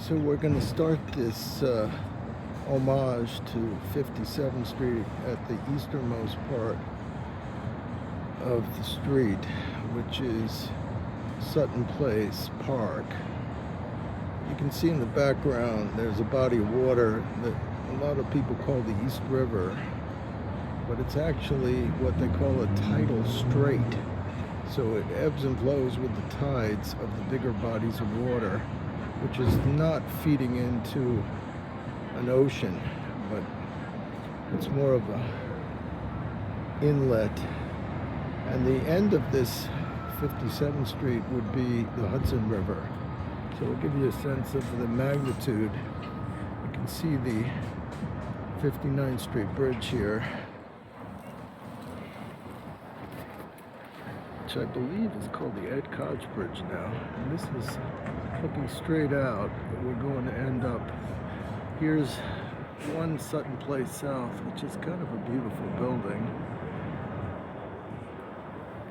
So we're going to start this homage to 57th Street at the easternmost part of the street, which is Sutton Place Park. You can see in the background there's a body of water that a lot of people call the East River, but it's actually what they call a tidal strait. So it ebbs and flows with the tides of the bigger bodies of water, which is not feeding into an ocean, but it's more of a inlet. And the end of this 57th Street would be the Hudson River. So we'll give you a sense of the magnitude. You can see the 59th Street Bridge here, which I believe is called the Ed Koch Bridge now. And this is looking straight out. We're going to end up, here's one Sutton Place South, which is kind of a beautiful building.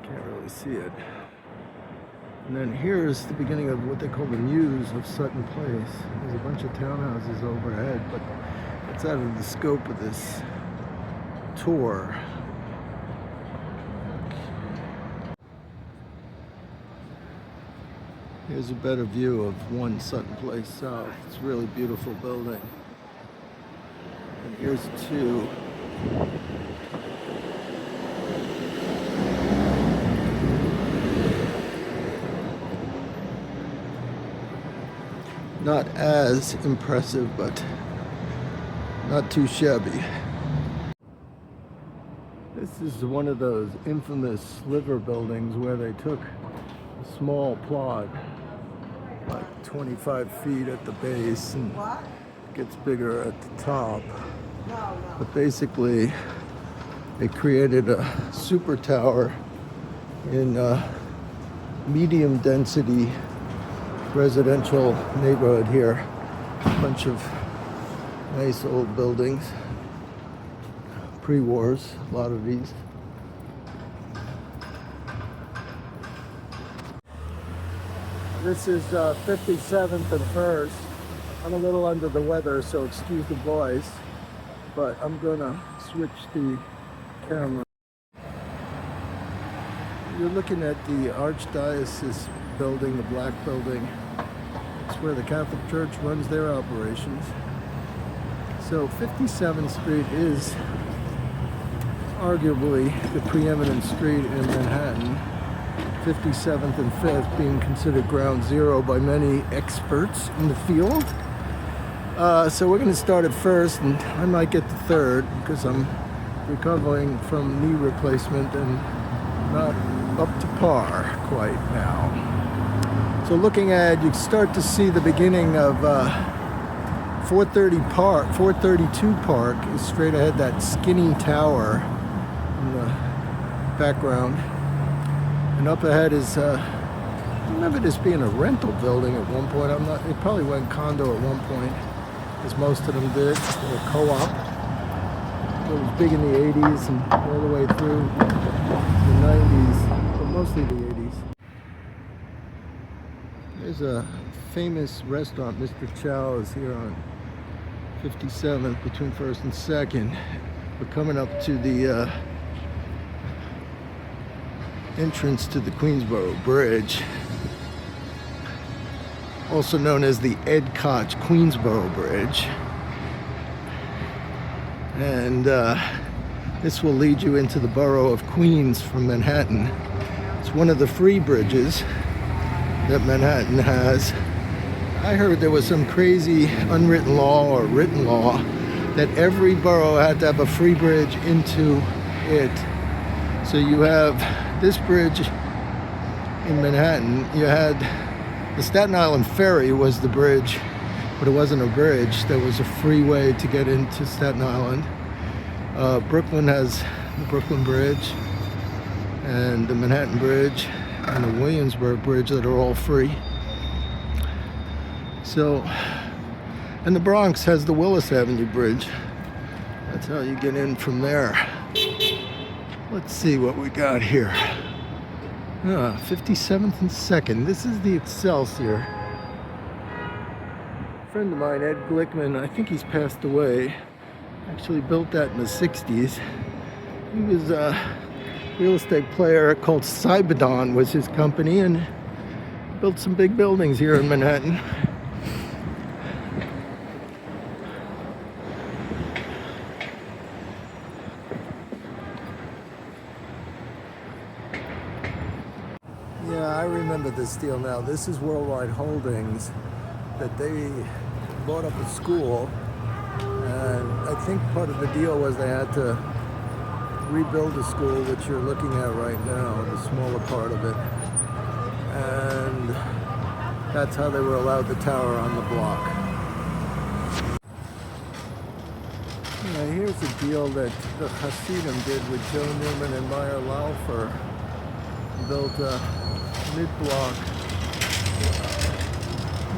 Can't really see it. And then here's the beginning of what they call the Muse of Sutton Place. There's a bunch of townhouses overhead, but it's out of the scope of this tour. Here's a better view of one Sutton Place South. It's a really beautiful building. And here's two. Not as impressive, but not too shabby. This is one of those infamous sliver buildings where they took a small plot, like 25 feet at the base, and gets bigger at the top. But basically, they created a super tower in a medium density residential neighborhood here. A bunch of nice old buildings, pre-wars, a lot of these. This is 57th and 1st. I'm a little under the weather, so excuse the voice, but I'm gonna switch the camera. You're looking at the Archdiocese building, the black building. It's where the Catholic Church runs their operations. So 57th Street is arguably the preeminent street in Manhattan. 57th and 5th being considered ground zero by many experts in the field. So we're going to start at first, and I might get the third because I'm recovering from knee replacement and not up to par quite now. So looking at, you start to see the beginning of 432 Park is straight ahead, that skinny tower in the background. And up ahead is, I remember this being a rental building at one point. It probably went condo at one point, as most of them did, or co-op. It was big in the 80s and all the way through the 90s, but mostly the 80s. There's a famous restaurant, Mr. Chow, is here on 57th between 1st and 2nd. We're coming up to the entrance to the Queensboro Bridge, also known as the Ed Koch Queensboro Bridge. And this will lead you into the borough of Queens from Manhattan. It's one of the free bridges that Manhattan has. I heard there was some crazy unwritten law or written law that every borough had to have a free bridge into it. So you have this bridge in Manhattan. You had the Staten Island Ferry was the bridge, but it wasn't a bridge. There was a free way to get into Staten Island. Brooklyn has the Brooklyn Bridge and the Manhattan Bridge and the Williamsburg Bridge that are all free. So, and the Bronx has the Willis Avenue Bridge. That's how you get in from there. Let's see what we got here. 57th and 2nd. This is the Excelsior. friend of mine, Ed Glickman, I think he's passed away, actually built that in the 60s. He was a real estate player called Cybodon was his company, and built some big buildings here in Manhattan. Yeah, I remember this deal now. This is Worldwide Holdings, that they bought up a school, and I think part of the deal was they had to rebuild the school, which you're looking at right now, the smaller part of it, and that's how they were allowed the tower on the block. Yeah, here's a deal that the Hudson did with Joe Newman and Meyer Laufer. Built a mid-block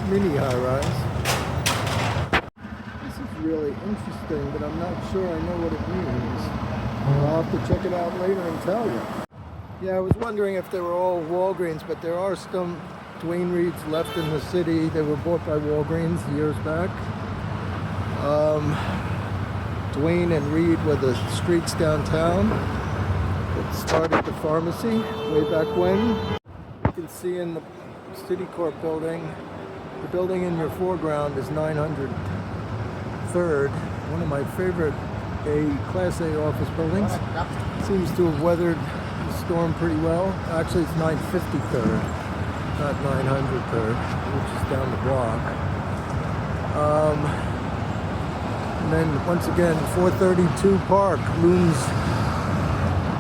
mini high-rise. This is really interesting, but I'm not sure I know what it means. I'll have to check it out later and tell you. Yeah, I was wondering if they were all Walgreens, but there are some Duane Reades left in the city. They were bought by Walgreens years back. Duane and Reed were the streets downtown that started the pharmacy way back when. You can see in the Citicorp building, the building in your foreground is 900 3rd, one of my favorite Class A office buildings. Seems to have weathered the storm pretty well. Actually, it's 953rd, not 903rd, which is down the block. And then once again, 432 Park looms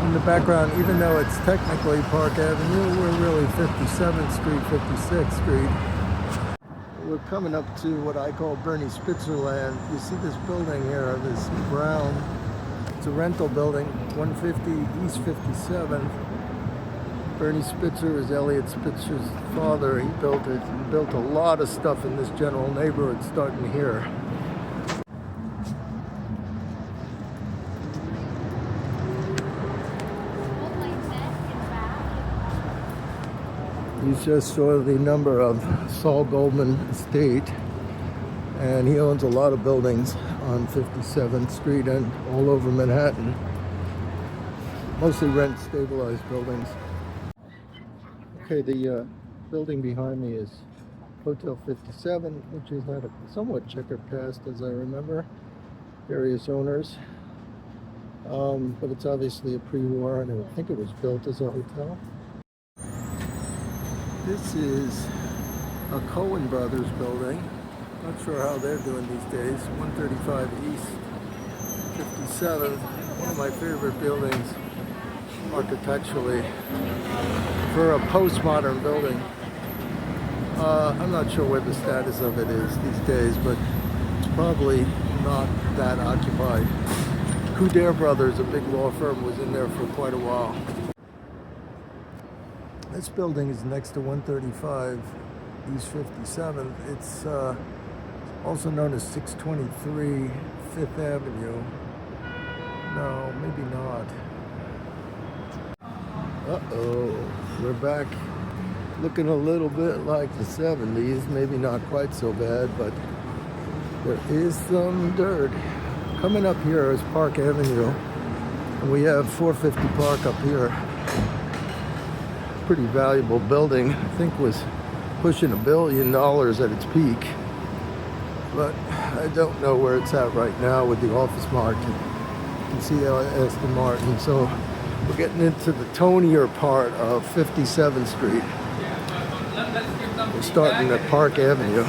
in the background. Even though it's technically Park Avenue, we're really 57th Street, 56th Street. We're coming up to what I call Bernie Spitzer land. You see this building here, this brown, it's a rental building, 150 East 57th. Bernie Spitzer is Elliot Spitzer's father. He built it. He built a lot of stuff in this general neighborhood starting here. You just saw the number of Saul Goldman Estate, and he owns a lot of buildings on 57th Street and all over Manhattan. Mostly rent stabilized buildings. Okay, the building behind me is Hotel 57, which has had a somewhat checkered past, as I remember. Various owners. But it's obviously a pre-war, and I think it was built as a hotel. This is a Cohen Brothers building. Not sure how they're doing these days. 135 East 57th. One of my favorite buildings architecturally for a postmodern building. I'm not sure where the status of it is these days, but it's probably not that occupied. Coudert Brothers, a big law firm, was in there for quite a while. This building is next to 135 East 57th. It's also known as 623 Fifth Avenue. No, maybe not. Uh-oh, we're back looking a little bit like the 70s. Maybe not quite so bad, but there is some dirt. Coming up here is Park Avenue, and we have 450 Park up here. Pretty valuable building. I think was pushing $1 billion at its peak, but I don't know where it's at right now with the office market. You can see Aston Martin. So we're getting into the tonier part of 57th Street. We're starting at Park Avenue.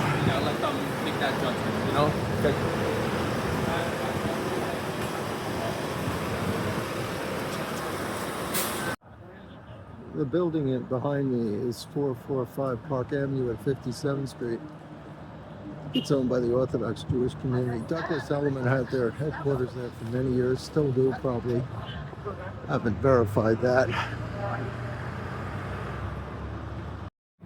The building behind me is 445 Park Avenue at 57th Street. It's owned by the Orthodox Jewish community. Douglas Elliman had their headquarters there for many years, still do probably. Haven't verified that.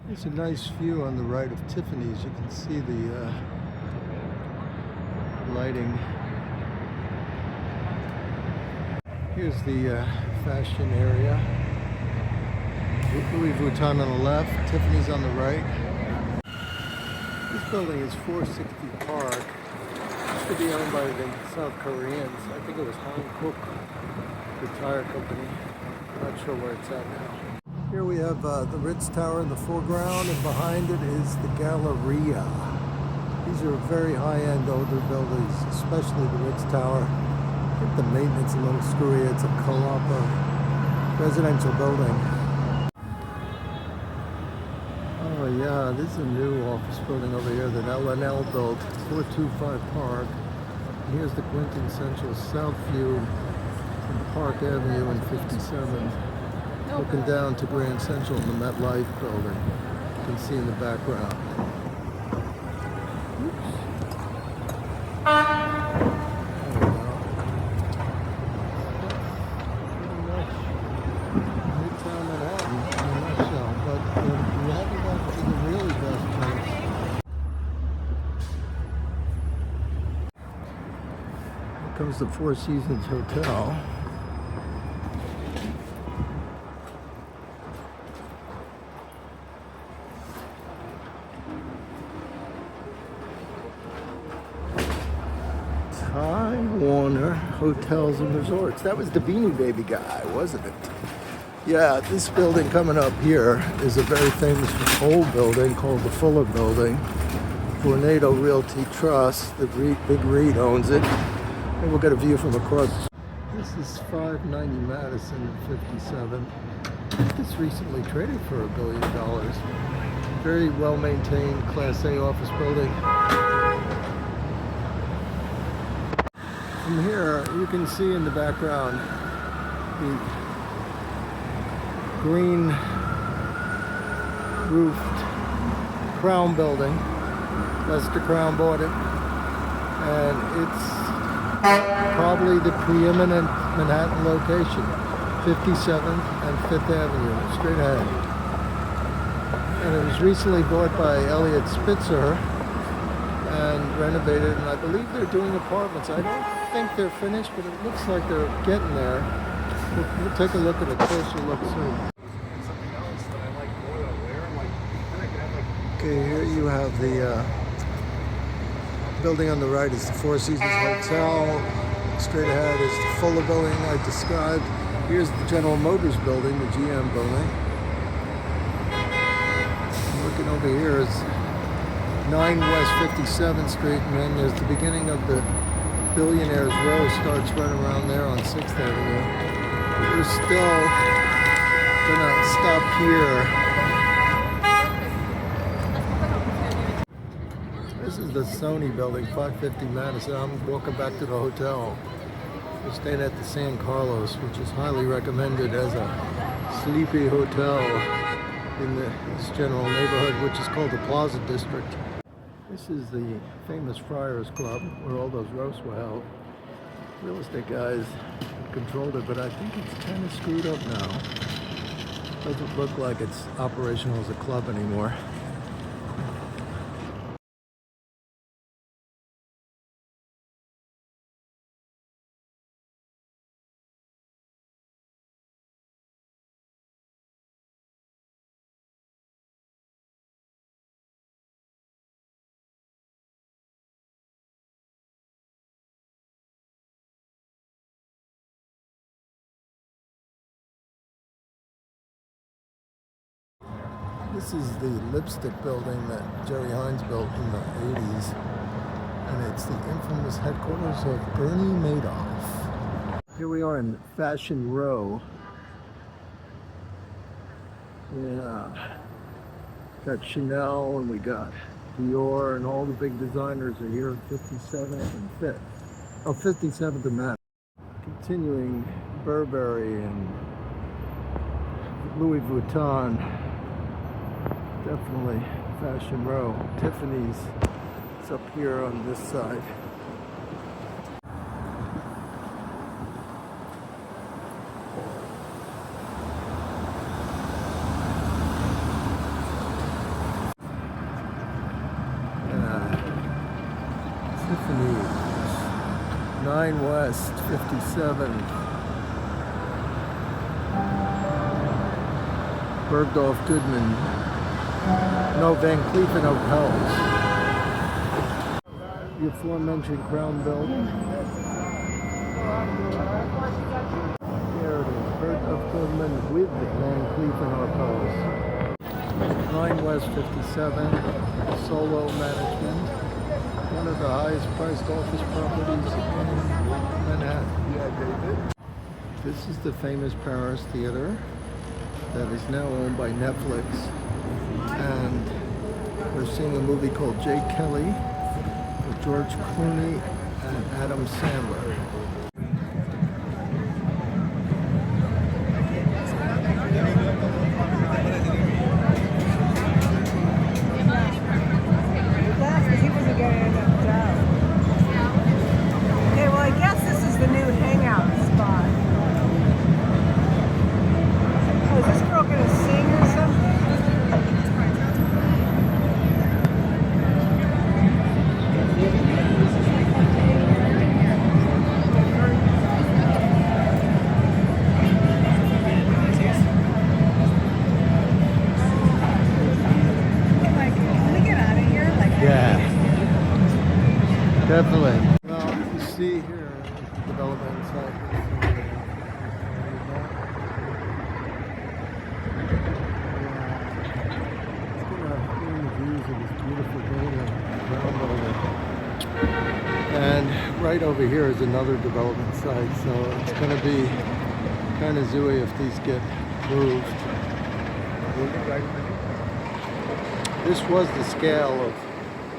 There's a nice view on the right of Tiffany's. You can see the lighting. Here's the fashion area. Louis Vuitton on the left, Tiffany's on the right. This building is 460 Park. Used to be owned by the South Koreans. I think it was Hankook, the tire company. I'm not sure where it's at now. Here we have the Ritz Tower in the foreground, and behind it is the Galleria. These are very high-end older buildings, especially the Ritz Tower. I think the maintenance is a little screwy. It's a co-op residential building. Oh yeah, this is a new office building over here that L&L built, 425 Park. And here's the quintessential south view from Park Avenue and 57. Looking down to Grand Central in the MetLife building. You can see in the background. Oops. Midtown Manhattan in a nutshell, but we haven't got to the really best place. Here comes the Four Seasons Hotel. Warner Hotels and Resorts. That was the Beanie Baby guy, wasn't it? Yeah, this building coming up here is a very famous old building called the Fuller Building. Vornado Realty Trust, the big REIT owns it. And we'll get a view from across. This is 590 Madison 57. This recently traded for $1 billion. Very well maintained Class A office building. From here, you can see in the background the green roofed Crown building. Lester Crown bought it, and it's probably the preeminent Manhattan location, 57th and 5th Avenue, straight ahead. And it was recently bought by Elliot Spitzer and renovated, and I believe they're doing apartments. I don't think they're finished, but it looks like they're getting there. We'll take a look at a closer look soon. Okay, here you have the building on the right is the Four Seasons Hotel. Straight ahead is the Fuller Building I described. Here's the General Motors building, the GM building. Looking over here is 9 West 57th Street, and then there's the beginning of the Billionaires Row, starts right around there on 6th Avenue. We're still gonna stop here. This is the SONY Building, 550 Madison. I'm walking back to the hotel. We're staying at the San Carlos, which is highly recommended as a sleepy hotel in this general neighborhood, which is called the Plaza District. This is the famous Friars Club, where all those roasts were held. Real estate guys controlled it, but I think it's kind of screwed up now. Doesn't look like it's operational as a club anymore. This is the lipstick building that Jerry Hines built in the 80s, and it's the infamous headquarters of Bernie Madoff. Here we are in Fashion Row. Yeah, got Chanel and we got Dior, and all the big designers are here at 57th and 5th. Oh, 57th and Madison. Continuing Burberry and Louis Vuitton. Definitely Fashion Row. Tiffany's is up here on this side. Tiffany's, 9 West 57. Bergdorf Goodman. No, Van Cleef & Arpels. the aforementioned Crown Building. There it is, Bert of Goodman with Van Cleef and Arpels. 9 West 57, Solo Management, one of the highest priced office properties in Manhattan. This is the famous Paris Theater that is now owned by Netflix, and we're seeing a movie called Jake Kelly with George Clooney and Adam Sandler. Okay, well, I guess this is the new hangout spot. Oh, is this girl gonna sing or something? Can we get out of here? Yeah, definitely. Well, you see here the development site. Views of this beautiful building, Crown Building. And right over here is another development site, so it's going to be kind of zooey if these get moved. This was the scale of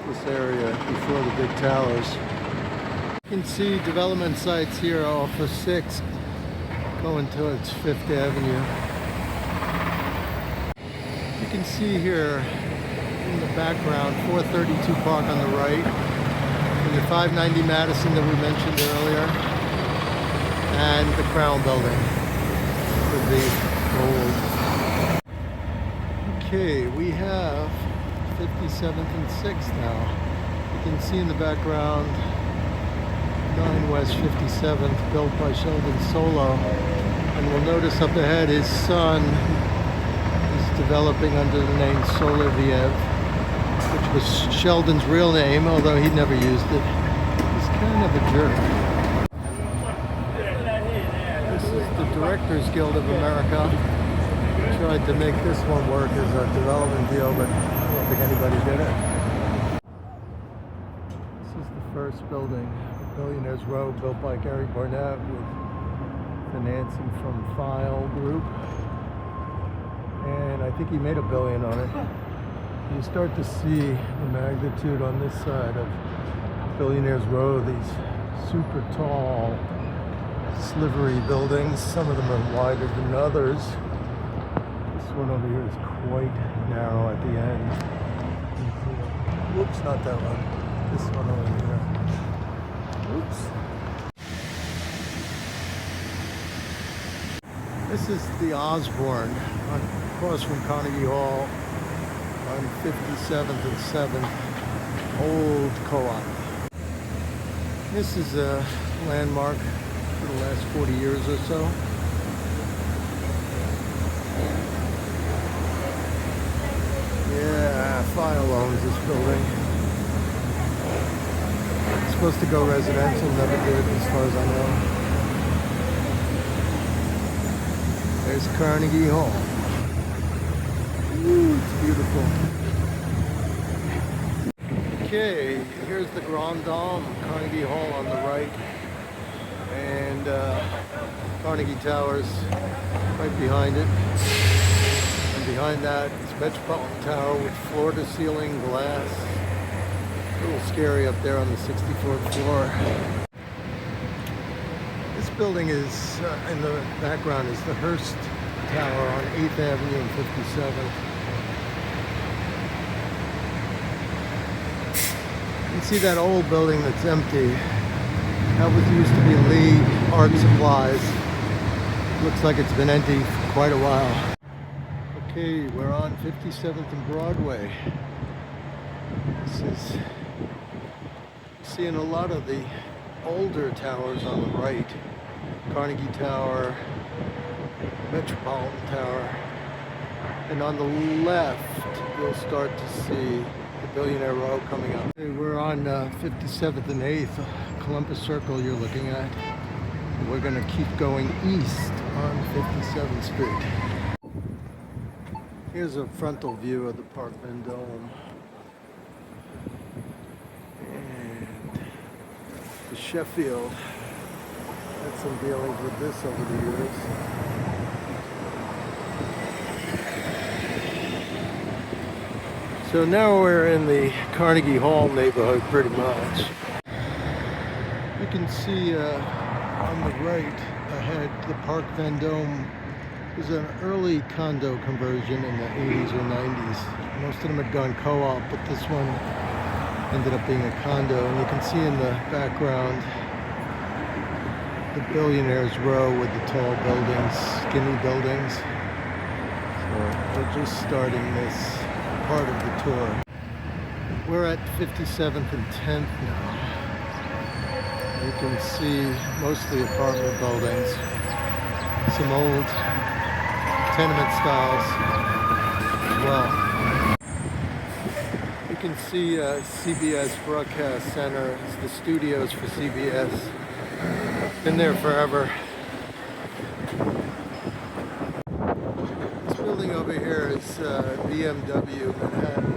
this area before the big towers. You can see development sites here off of 6th going towards 5th Avenue. You can see here in the background 432 Park on the right, and the 590 Madison that we mentioned earlier, and the Crown Building with the gold. Okay, we have 57th and 6th now. You can see in the background 9 West 57th, built by Sheldon Solo. And we'll notice up ahead his son is developing under the name Soloviev, which was Sheldon's real name, although he never used it. He's kind of a jerk. This is the Directors Guild of America. Tried to make this one work as a development deal, but I don't think anybody did it. This is the first building, Billionaires Row, built by Gary Barnett with financing from File Group. And I think he made $1 billion on it. You start to see the magnitude on this side of Billionaires Row, these super tall, slivery buildings. Some of them are wider than others. This one over here is quite narrow at the end. Whoops, not that one. This one over here. Oops. This is the Osborne across from Carnegie Hall on 57th and 7th, old co-op. This is a landmark for the last 40 years or so. Yeah, File owns this building. It's supposed to go residential, never did as far as I know. There's Carnegie Hall. Ooh, it's beautiful. Okay, here's the Grand Dome, Carnegie Hall on the right, and Carnegie Towers right behind it. And behind that is Metropolitan Tower with floor-to-ceiling glass. A little scary up there on the 64th floor. This building is, in the background, is the Hearst Tower on 8th Avenue and 57th. You can see that old building that's empty. That was used to be Lee Art Supplies. Looks like it's been empty for quite a while. Okay, we're on 57th and Broadway. This is seeing a lot of the older towers on the right. Carnegie Tower, Metropolitan Tower. And on the left, you'll start to see the Billionaire Row coming up. Okay, we're on 57th and 8th, Columbus Circle you're looking at. We're going to keep going east on 57th Street. Here's a frontal view of the Park Vendome. And the Sheffield. Had some dealings with this over the years. So now we're in the Carnegie Hall neighborhood pretty much. You can see on the right ahead the Park Vendome was an early condo conversion in the 80s or 90s. Most of them had gone co-op, but this one ended up being a condo. And you can see in the background the Billionaire's Row with the tall buildings, skinny buildings. So we're just starting this part of the tour. We're at 57th and 10th now. You can see mostly apartment buildings, some old tenement styles as well. You can see CBS Broadcast Center. It's the studios for CBS. Been there forever. This building over here is BMW Manhattan.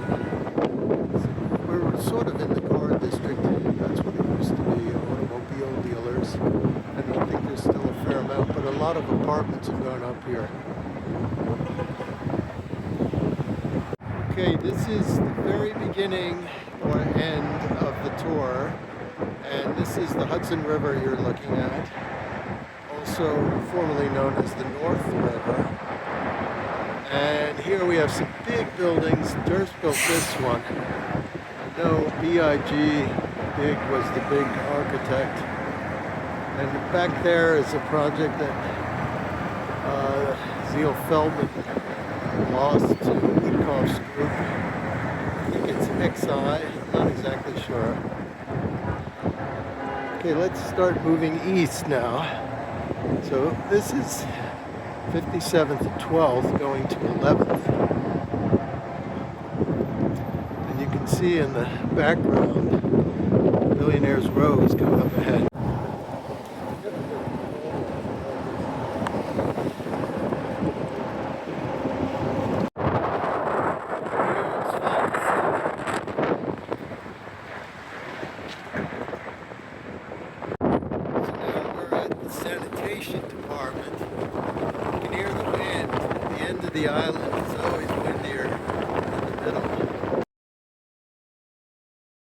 We're sort of in the car district. That's what it used to be, automobile dealers. And I think there's still a fair amount, but a lot of apartments have gone up here. Okay, this is the very beginning or end of the tour. And this is the Hudson River you're looking at, also formerly known as the North River. And here we have some big buildings. Durst built this one. No, B.I.G. Big was the big architect. And back there is a project that Zeal Feldman lost to Woodcoff's group. I think it's XI, I'm not exactly sure. Okay, let's start moving east now. So this is 57th and 12th going to 11th. And you can see in the background, Billionaire's Row is coming up ahead.